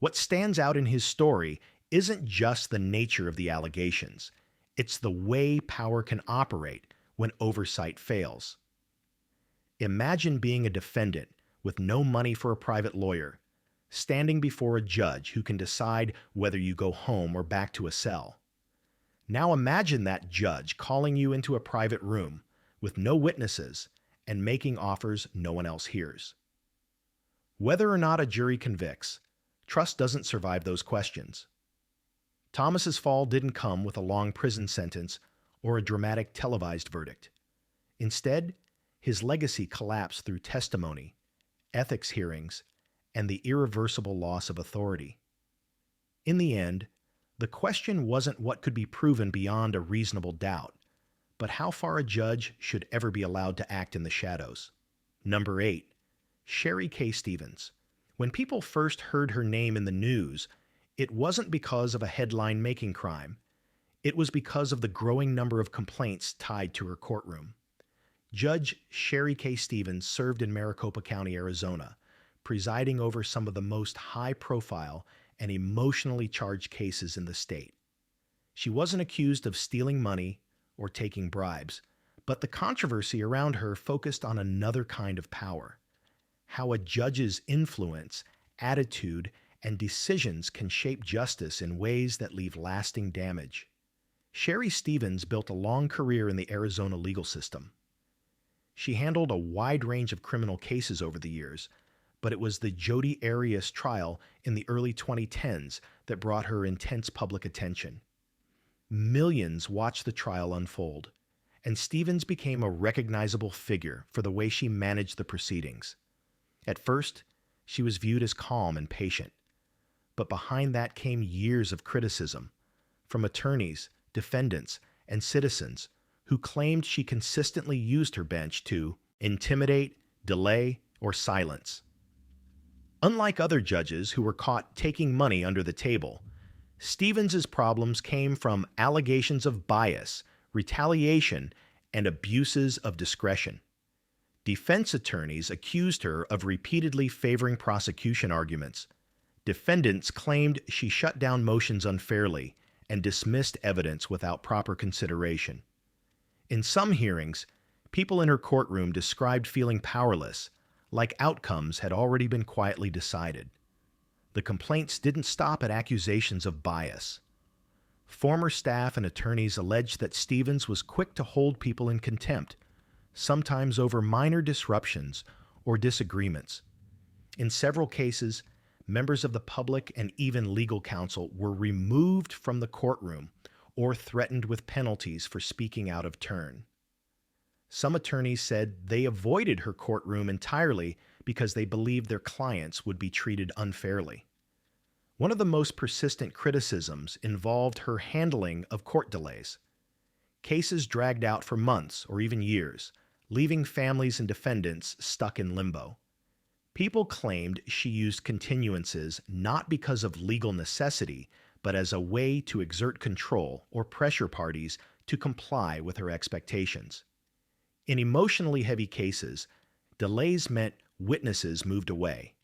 A: What stands out in his story isn't just the nature of the allegations, it's the way power can operate when oversight fails. Imagine being a defendant with no money for a private lawyer, standing before a judge who can decide whether you go home or back to a cell. Now imagine that judge calling you into a private room with no witnesses and making offers no one else hears. Whether or not a jury convicts, trust doesn't survive those questions. Thomas's fall didn't come with a long prison sentence or a dramatic televised verdict. Instead, his legacy collapsed through testimony, ethics hearings, and the irreversible loss of authority. In the end, the question wasn't what could be proven beyond a reasonable doubt, but how far a judge should ever be allowed to act in the shadows. Number 8. Sherry K. Stevens. When people first heard her name in the news, it wasn't because of a headline-making crime. It was because of the growing number of complaints tied to her courtroom. Judge Sherry K. Stevens served in Maricopa County, Arizona, presiding over some of the most high-profile and emotionally charged cases in the state. She wasn't accused of stealing money or taking bribes, but the controversy around her focused on another kind of power: how a judge's influence, attitude, and decisions can shape justice in ways that leave lasting damage. Sherry Stevens built a long career in the Arizona legal system. She handled a wide range of criminal cases over the years, but it was the Jodi Arias trial in the early 2010s that brought her intense public attention. Millions watched the trial unfold, and Stevens became a recognizable figure for the way she managed the proceedings. At first, she was viewed as calm and patient, but behind that came years of criticism from attorneys, defendants, and citizens who claimed she consistently used her bench to intimidate, delay, or silence. Unlike other judges who were caught taking money under the table, Stevens's problems came from allegations of bias, retaliation, and abuses of discretion. Defense attorneys accused her of repeatedly favoring prosecution arguments. Defendants claimed she shut down motions unfairly and dismissed evidence without proper consideration. In some hearings, people in her courtroom described feeling powerless, like outcomes had already been quietly decided. The complaints didn't stop at accusations of bias. Former staff and attorneys alleged that Stevens was quick to hold people in contempt, sometimes over minor disruptions or disagreements. In several cases, members of the public and even legal counsel were removed from the courtroom or threatened with penalties for speaking out of turn. Some attorneys said they avoided her courtroom entirely because they believed their clients would be treated unfairly. One of the most persistent criticisms involved her handling of court delays. Cases dragged out for months or even years, leaving families and defendants stuck in limbo. People claimed she used continuances not because of legal necessity, but as a way to exert control or pressure parties to comply with her expectations. In emotionally heavy cases, delays meant witnesses moved away,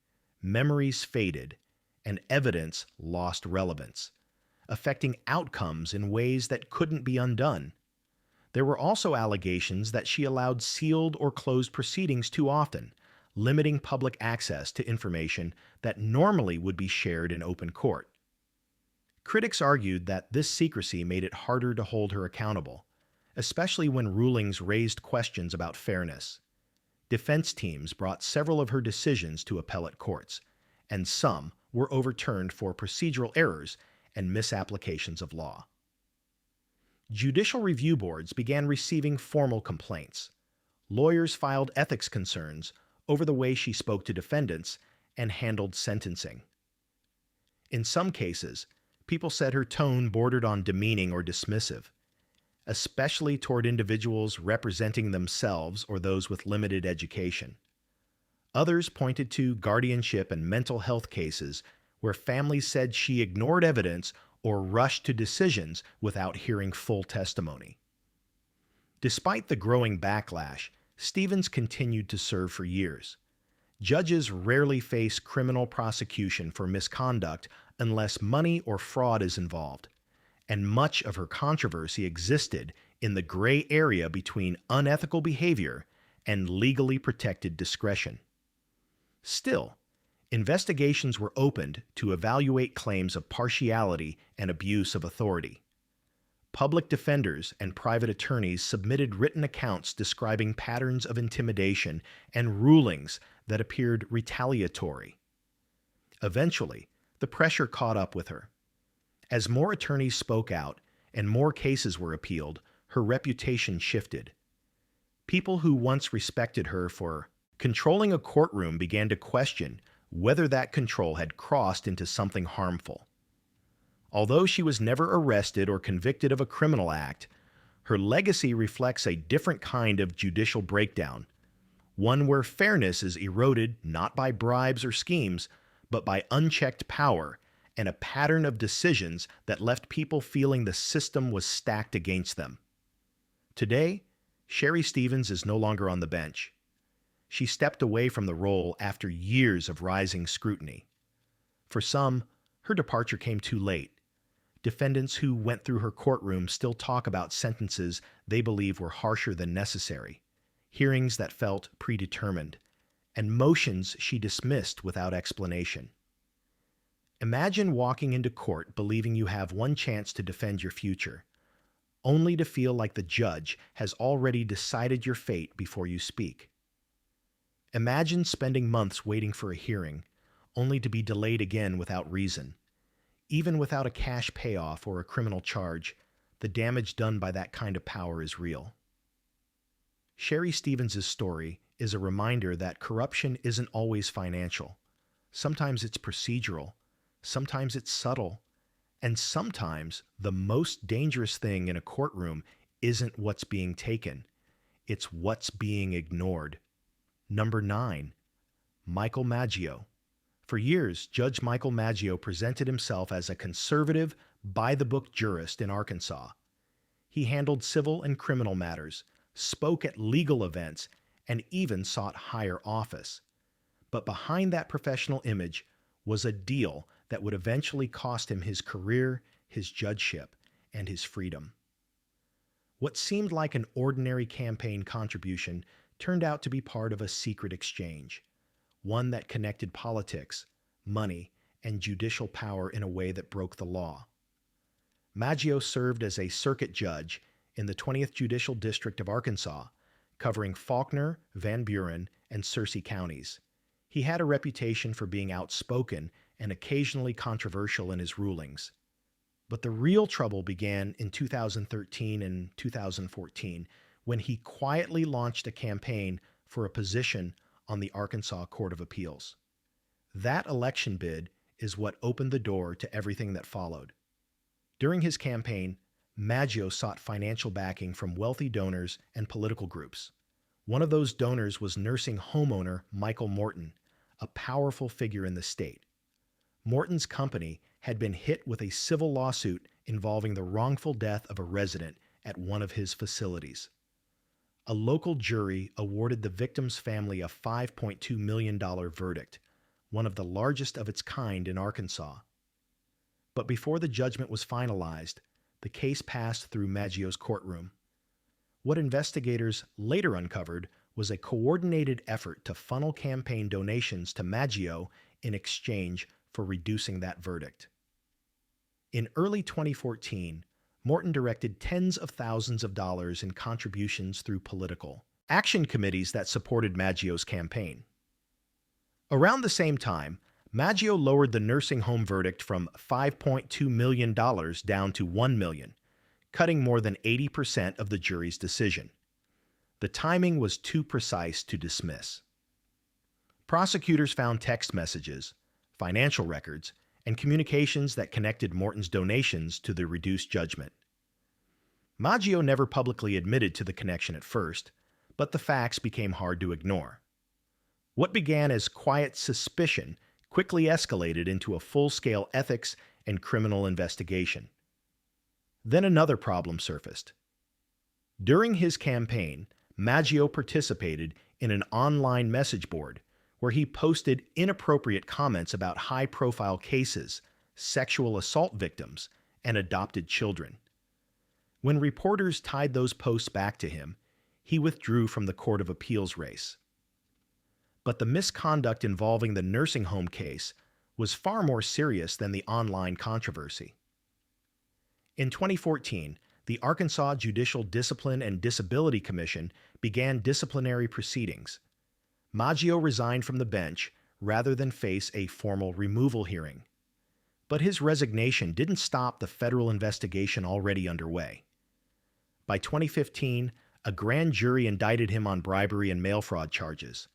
A: memories faded, and evidence lost relevance, affecting outcomes in ways that couldn't be undone. There were also allegations that she allowed sealed or closed proceedings too often, limiting public access to information that normally would be shared in open court. Critics argued that this secrecy made it harder to hold her accountable, especially when rulings raised questions about fairness. Defense teams brought several of her decisions to appellate courts, and some were overturned for procedural errors and misapplications of law. Judicial review boards began receiving formal complaints. Lawyers filed ethics concerns over the way she spoke to defendants and handled sentencing. In some cases, people said her tone bordered on demeaning or dismissive, especially toward individuals representing themselves or those with limited education. Others pointed to guardianship and mental health cases where families said she ignored evidence or rushed to decisions without hearing full testimony. Despite the growing backlash, Stevens continued to serve for years. Judges rarely face criminal prosecution for misconduct unless money or fraud is involved, and much of her controversy existed in the gray area between unethical behavior and legally protected discretion. Still, investigations were opened to evaluate claims of partiality and abuse of authority. Public defenders and private attorneys submitted written accounts describing patterns of intimidation and rulings that appeared retaliatory. Eventually, the pressure caught up with her. As more attorneys spoke out and more cases were appealed, her reputation shifted. People who once respected her for controlling a courtroom began to question whether that control had crossed into something harmful. Although she was never arrested or convicted of a criminal act, her legacy reflects a different kind of judicial breakdown, one where fairness is eroded not by bribes or schemes, but by unchecked power and a pattern of decisions that left people feeling the system was stacked against them. Today, Sherry Stevens is no longer on the bench. She stepped away from the role after years of rising scrutiny. For some, her departure came too late. Defendants who went through her courtroom still talk about sentences they believe were harsher than necessary, hearings that felt predetermined, and motions she dismissed without explanation. Imagine walking into court believing you have one chance to defend your future, only to feel like the judge has already decided your fate before you speak. Imagine spending months waiting for a hearing, only to be delayed again without reason. Even without a cash payoff or a criminal charge, the damage done by that kind of power is real. Sherry Stevens' story is a reminder that corruption isn't always financial. Sometimes it's procedural, sometimes it's subtle, and sometimes the most dangerous thing in a courtroom isn't what's being taken, it's what's being ignored. Number 9. Michael Maggio. For years, Judge Michael Maggio presented himself as a conservative, by-the-book jurist in Arkansas. He handled civil and criminal matters, spoke at legal events, and even sought higher office. But behind that professional image was a deal that would eventually cost him his career, his judgeship, and his freedom. What seemed like an ordinary campaign contribution turned out to be part of a secret exchange, one that connected politics, money, and judicial power in a way that broke the law. Maggio served as a circuit judge in the 20th Judicial District of Arkansas, covering Faulkner, Van Buren, and Searcy counties. He had a reputation for being outspoken and occasionally controversial in his rulings. But the real trouble began in 2013 and 2014, when he quietly launched a campaign for a position on the Arkansas Court of Appeals. That election bid is what opened the door to everything that followed. During his campaign, Maggio sought financial backing from wealthy donors and political groups. One of those donors was nursing homeowner Michael Morton, a powerful figure in the state. Morton's company had been hit with a civil lawsuit involving the wrongful death of a resident at one of his facilities. A local jury awarded the victim's family a $5.2 million verdict, one of the largest of its kind in Arkansas. But before the judgment was finalized, the case passed through Maggio's courtroom. What investigators later uncovered was a coordinated effort to funnel campaign donations to Maggio in exchange for reducing that verdict. In early 2014, Morton directed tens of thousands of dollars in contributions through political action committees that supported Maggio's campaign. Around the same time, Maggio lowered the nursing home verdict from $5.2 million down to $1 million, cutting more than 80% of the jury's decision. The timing was too precise to dismiss. Prosecutors found text messages, financial records, and communications that connected Morton's donations to the reduced judgment. Maggio never publicly admitted to the connection at first, but the facts became hard to ignore. What began as quiet suspicion quickly escalated into a full-scale ethics and criminal investigation. Then another problem surfaced. During his campaign, Maggio participated in an online message board where he posted inappropriate comments about high-profile cases, sexual assault victims, and adopted children. When reporters tied those posts back to him, he withdrew from the Court of Appeals race. But the misconduct involving the nursing home case was far more serious than the online controversy. In 2014, the Arkansas Judicial Discipline and Disability Commission began disciplinary proceedings. Maggio resigned from the bench rather than face a formal removal hearing. But his resignation didn't stop the federal investigation already underway. By 2015, a grand jury indicted him on bribery and mail fraud charges.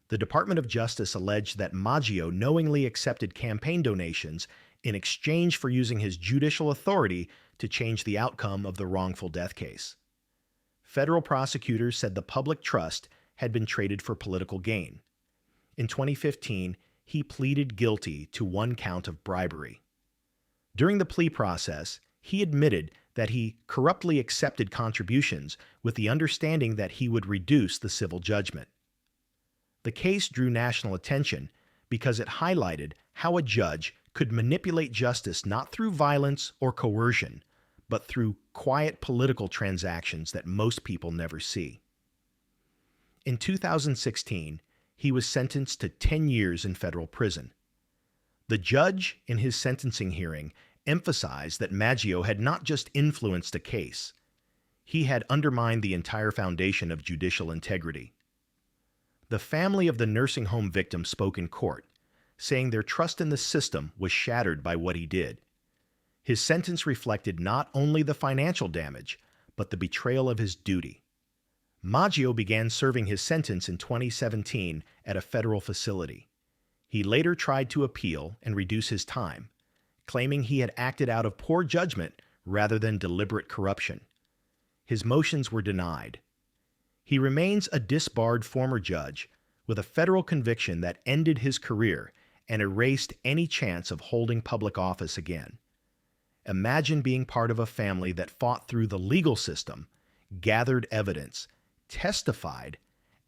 A: The Department of Justice alleged that Maggio knowingly accepted campaign donations in exchange for using his judicial authority to change the outcome of the wrongful death case. Federal prosecutors said the public trust had been traded for political gain. In 2015, he pleaded guilty to one count of bribery. During the plea process, he admitted that he corruptly accepted contributions with the understanding that he would reduce the civil judgment. The case drew national attention because it highlighted how a judge could manipulate justice not through violence or coercion, but through quiet political transactions that most people never see. In 2016, he was sentenced to 10 years in federal prison. The judge, in his sentencing hearing, emphasized that Maggio had not just influenced a case, he had undermined the entire foundation of judicial integrity. The family of the nursing home victim spoke in court, saying their trust in the system was shattered by what he did. His sentence reflected not only the financial damage, but the betrayal of his duty. Maggio began serving his sentence in 2017 at a federal facility. He later tried to appeal and reduce his time, claiming he had acted out of poor judgment rather than deliberate corruption. His motions were denied. He remains a disbarred former judge with a federal conviction that ended his career and erased any chance of holding public office again. Imagine being part of a family that fought through the legal system, gathered evidence, testified,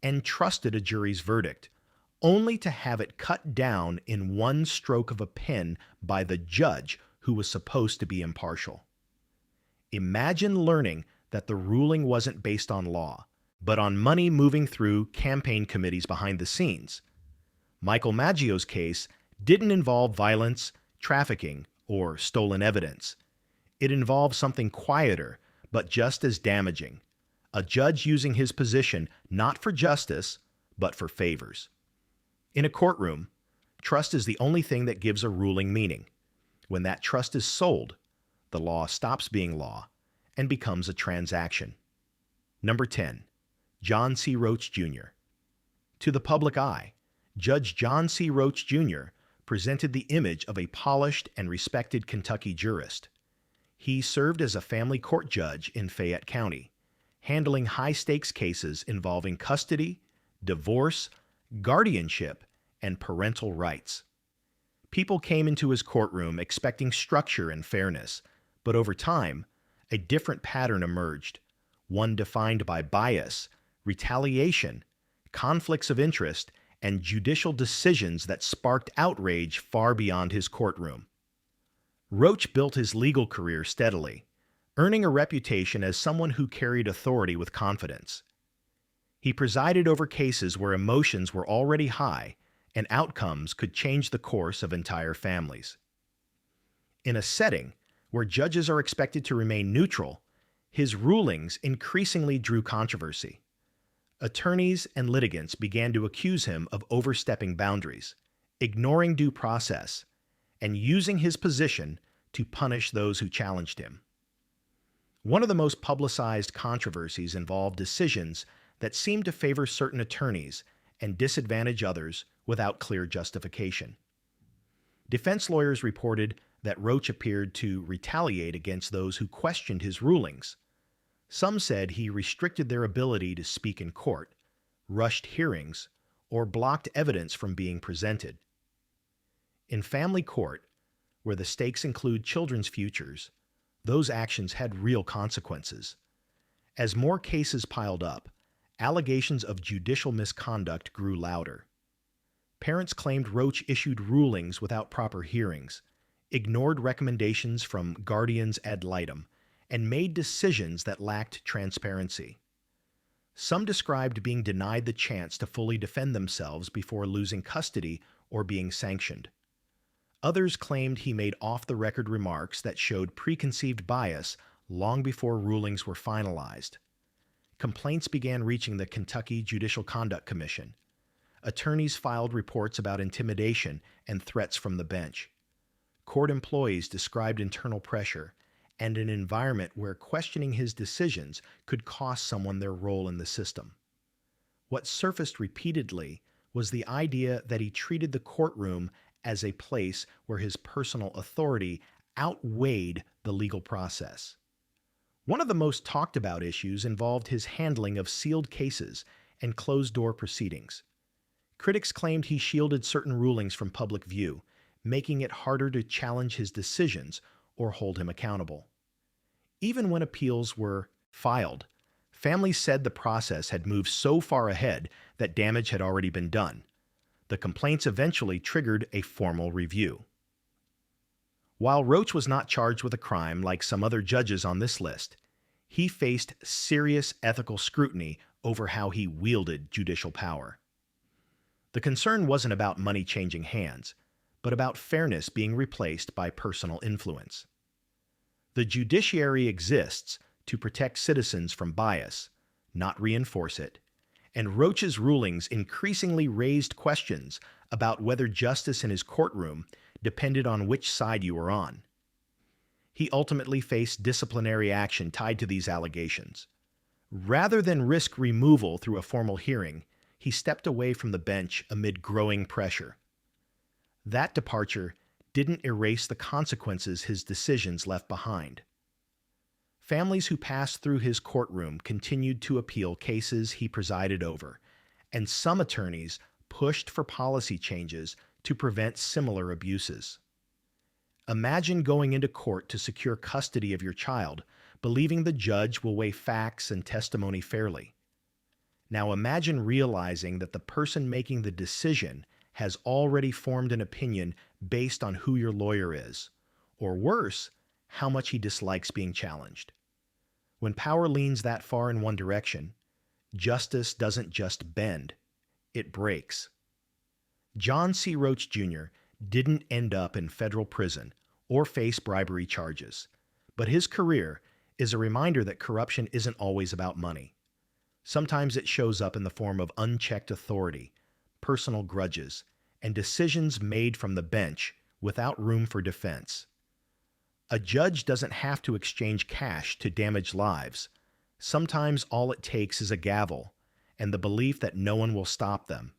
A: and trusted a jury's verdict, only to have it cut down in one stroke of a pen by the judge who was supposed to be impartial. Imagine learning that the ruling wasn't based on law, but on money moving through campaign committees behind the scenes. Michael Maggio's case didn't involve violence, trafficking, or stolen evidence. It involved something quieter, but just as damaging: a judge using his position not for justice, but for favors. In a courtroom, trust is the only thing that gives a ruling meaning. When that trust is sold, the law stops being law and becomes a transaction. Number 10. John C. Roach Jr. To the public eye, Judge John C. Roach Jr. presented the image of a polished and respected Kentucky jurist. He served as a family court judge in Fayette County, handling high-stakes cases involving custody, divorce, guardianship, and parental rights. People came into his courtroom expecting structure and fairness, but over time, a different pattern emerged, one defined by bias, retaliation, conflicts of interest, and judicial decisions that sparked outrage far beyond his courtroom. Roach built his legal career steadily, earning a reputation as someone who carried authority with confidence. He presided over cases where emotions were already high and outcomes could change the course of entire families. In a setting where judges are expected to remain neutral, his rulings increasingly drew controversy. Attorneys and litigants began to accuse him of overstepping boundaries, ignoring due process, and using his position to punish those who challenged him. One of the most publicized controversies involved decisions that seemed to favor certain attorneys and disadvantage others without clear justification. Defense lawyers reported that Roach appeared to retaliate against those who questioned his rulings. Some said he restricted their ability to speak in court, rushed hearings, or blocked evidence from being presented. In family court, where the stakes include children's futures, those actions had real consequences. As more cases piled up, allegations of judicial misconduct grew louder. Parents claimed Roach issued rulings without proper hearings, ignored recommendations from guardians ad litem, and made decisions that lacked transparency. Some described being denied the chance to fully defend themselves before losing custody or being sanctioned. Others claimed he made off-the-record remarks that showed preconceived bias long before rulings were finalized. Complaints began reaching the Kentucky Judicial Conduct Commission. Attorneys filed reports about intimidation and threats from the bench. Court employees described internal pressure and an environment where questioning his decisions could cost someone their role in the system. What surfaced repeatedly was the idea that he treated the courtroom as a place where his personal authority outweighed the legal process. One of the most talked about issues involved his handling of sealed cases and closed-door proceedings. Critics claimed he shielded certain rulings from public view, making it harder to challenge his decisions or hold him accountable. Even when appeals were filed, families said the process had moved so far ahead that damage had already been done. The complaints eventually triggered a formal review. While Roach was not charged with a crime like some other judges on this list, he faced serious ethical scrutiny over how he wielded judicial power. The concern wasn't about money changing hands, but about fairness being replaced by personal influence. The judiciary exists to protect citizens from bias, not reinforce it, and Roach's rulings increasingly raised questions about whether justice in his courtroom depended on which side you were on. He ultimately faced disciplinary action tied to these allegations. Rather than risk removal through a formal hearing, he stepped away from the bench amid growing pressure. That departure didn't erase the consequences his decisions left behind. Families who passed through his courtroom continued to appeal cases he presided over, and some attorneys pushed for policy changes to prevent similar abuses. Imagine going into court to secure custody of your child, believing the judge will weigh facts and testimony fairly. Now imagine realizing that the person making the decision has already formed an opinion based on who your lawyer is, or worse, how much he dislikes being challenged. When power leans that far in one direction, justice doesn't just bend, it breaks. John C. Roach Jr. didn't end up in federal prison or face bribery charges, but his career is a reminder that corruption isn't always about money. Sometimes it shows up in the form of unchecked authority, personal grudges, and decisions made from the bench without room for defense. A judge doesn't have to exchange cash to damage lives. Sometimes all it takes is a gavel and the belief that no one will stop them.